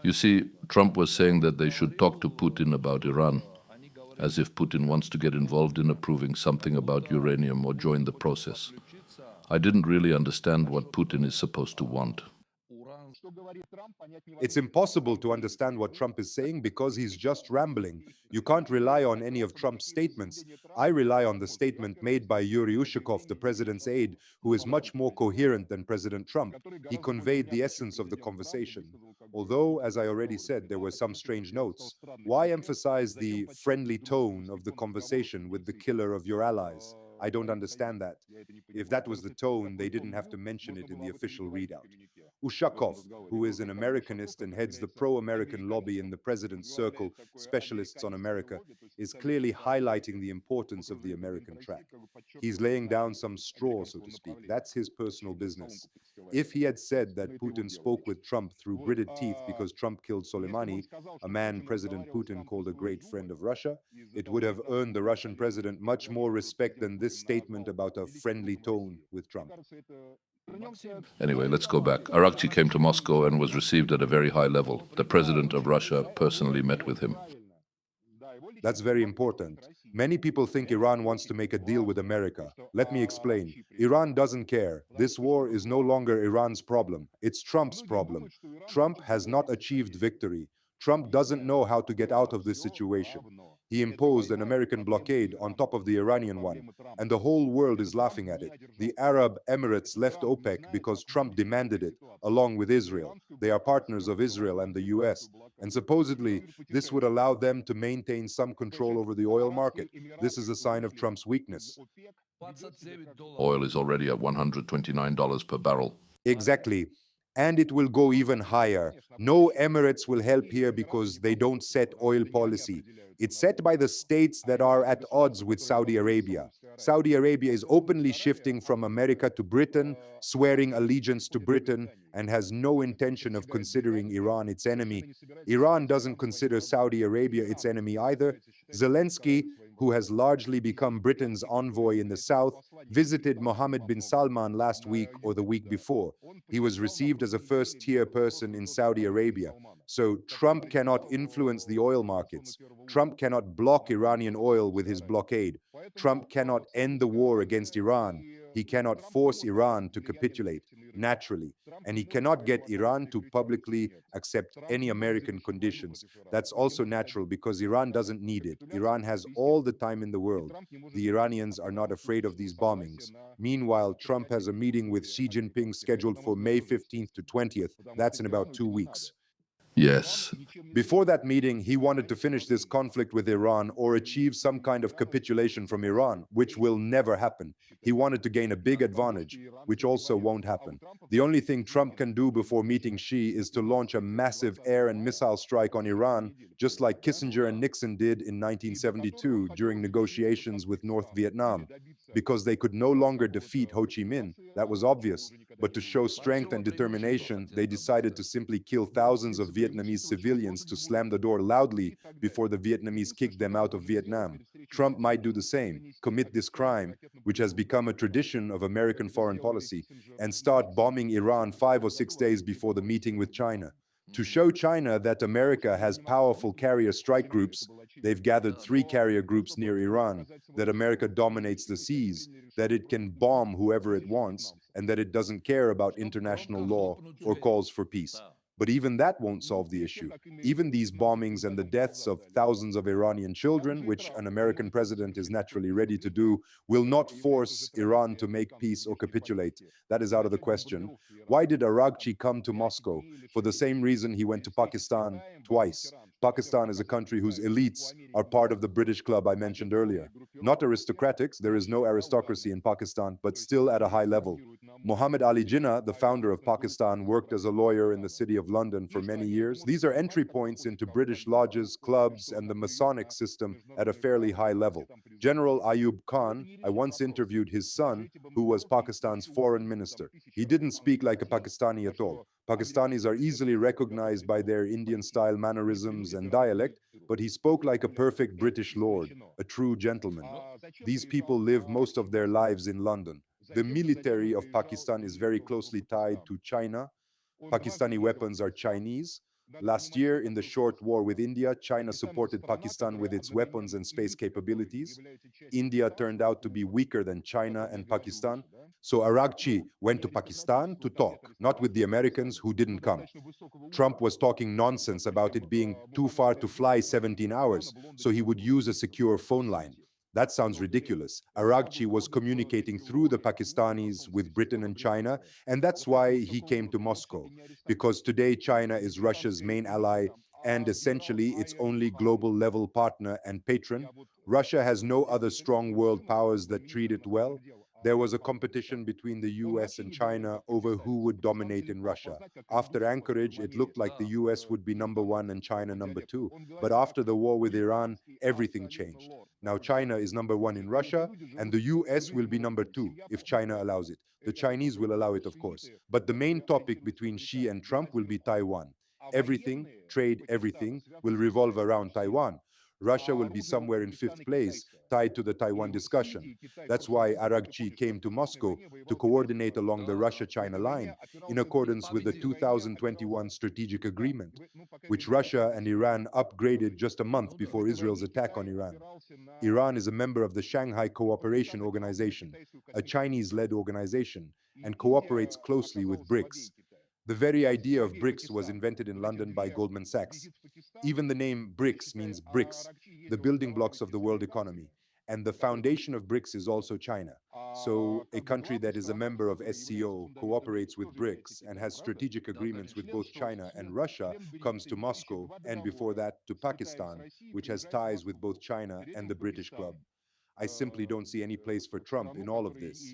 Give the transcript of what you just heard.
You see, Trump was saying that they should talk to Putin about Iran, as if Putin wants to get involved in approving something about uranium or join the process. I didn't really understand what Putin is supposed to want. It's impossible to understand what Trump is saying because he's just rambling. You can't rely on any of Trump's statements. I rely on the statement made by Yuri Ushakov, the president's aide, who is much more coherent than President Trump. He conveyed the essence of the conversation. Although, as I already said, there were some strange notes. Why emphasize the friendly tone of the conversation with the killer of your allies? I don't understand that. If that was the tone, they didn't have to mention it in the official readout. Ushakov, who is an Americanist and heads the pro-American lobby in the president's circle, Specialists on America, is clearly highlighting the importance of the American track. He's laying down some straw, so to speak. That's his personal business. If he had said that Putin spoke with Trump through gritted teeth because Trump killed Soleimani, a man President Putin called a great friend of Russia, it would have earned the Russian president much more respect than this statement about a friendly tone with Trump. Anyway, let's go back. Araghchi came to Moscow and was received at a very high level. The president of Russia personally met with him. That's very important. Many people think Iran wants to make a deal with America. Let me explain. Iran doesn't care. This war is no longer Iran's problem. It's Trump's problem. Trump has not achieved victory. Trump doesn't know how to get out of this situation. He imposed an American blockade on top of the Iranian one, and the whole world is laughing at it. The Arab Emirates left OPEC because Trump demanded it, along with Israel. They are partners of Israel and the US, and supposedly this would allow them to maintain some control over the oil market. This is a sign of Trump's weakness. Oil is already at $129 per barrel. Exactly. And it will go even higher. No Emirates will help here because they don't set oil policy. It's set by the states that are at odds with Saudi Arabia. Saudi Arabia is openly shifting from America to Britain, swearing allegiance to Britain, and has no intention of considering Iran its enemy. Iran doesn't consider Saudi Arabia its enemy either. Zelensky, who has largely become Britain's envoy in the south, visited Mohammed bin Salman last week or the week before. He was received as a first-tier person in Saudi Arabia. So Trump cannot influence the oil markets. Trump cannot block Iranian oil with his blockade. Trump cannot end the war against Iran. He cannot force Iran to capitulate naturally. And he cannot get Iran to publicly accept any American conditions. That's also natural because Iran doesn't need it. Iran has all the time in the world. The Iranians are not afraid of these bombings. Meanwhile, Trump has a meeting with Xi Jinping scheduled for May 15th to 20th. That's in about 2 weeks. Yes. Before that meeting, he wanted to finish this conflict with Iran or achieve some kind of capitulation from Iran, which will never happen. He wanted to gain a big advantage, which also won't happen. The only thing Trump can do before meeting Xi is to launch a massive air and missile strike on Iran, just like Kissinger and Nixon did in 1972 during negotiations with North Vietnam. Because they could no longer defeat Ho Chi Minh, that was obvious. But to show strength and determination, they decided to simply kill thousands of Vietnamese civilians to slam the door loudly before the Vietnamese kicked them out of Vietnam. Trump might do the same, commit this crime, which has become a tradition of American foreign policy, and start bombing Iran 5 or 6 days before the meeting with China. To show China that America has powerful carrier strike groups, they've gathered 3 carrier groups near Iran, that America dominates the seas, that it can bomb whoever it wants, and that it doesn't care about international law or calls for peace. But even that won't solve the issue. Even these bombings and the deaths of thousands of Iranian children, which an American president is naturally ready to do, will not force Iran to make peace or capitulate. That is out of the question. Why did Araghchi come to Moscow? For the same reason he went to Pakistan twice. Pakistan is a country whose elites are part of the British club I mentioned earlier. Not aristocratics, there is no aristocracy in Pakistan, but still at a high level. Muhammad Ali Jinnah, the founder of Pakistan, worked as a lawyer in the city of London for many years. These are entry points into British lodges, clubs, and the Masonic system at a fairly high level. General Ayub Khan, I once interviewed his son, who was Pakistan's foreign minister. He didn't speak like a Pakistani at all. Pakistanis are easily recognized by their Indian-style mannerisms and dialect, but he spoke like a perfect British lord, a true gentleman. These people live most of their lives in London. The military of Pakistan is very closely tied to China. Pakistani weapons are Chinese. Last year, in the short war with India, China supported Pakistan with its weapons and space capabilities. India turned out to be weaker than China and Pakistan. So Araghchi went to Pakistan to talk, not with the Americans who didn't come. Trump was talking nonsense about it being too far to fly 17 hours, so he would use a secure phone line. That sounds ridiculous. Araghchi was communicating through the Pakistanis with Britain and China, and that's why he came to Moscow, because today China is Russia's main ally and essentially its only global level partner and patron. Russia has no other strong world powers that treat it well. There was a competition between the US and China over who would dominate in Russia. After Anchorage, it looked like the US would be number one and China number two. But after the war with Iran, everything changed. Now China is number one in Russia, and the US will be number two if China allows it. The Chinese will allow it, of course. But the main topic between Xi and Trump will be Taiwan. Everything, trade, everything will revolve around Taiwan. Russia will be somewhere in fifth place, tied to the Taiwan discussion. That's why Araghchi came to Moscow to coordinate along the Russia-China line in accordance with the 2021 strategic agreement, which Russia and Iran upgraded just a month before Israel's attack on Iran. Iran is a member of the Shanghai Cooperation Organization, a Chinese-led organization, and cooperates closely with BRICS. The very idea of BRICS was invented in London by Goldman Sachs. Even the name BRICS means bricks, the building blocks of the world economy. And the foundation of BRICS is also China. So a country that is a member of SCO, cooperates with BRICS, and has strategic agreements with both China and Russia comes to Moscow, and before that to Pakistan, which has ties with both China and the British Club. I simply don't see any place for Trump in all of this.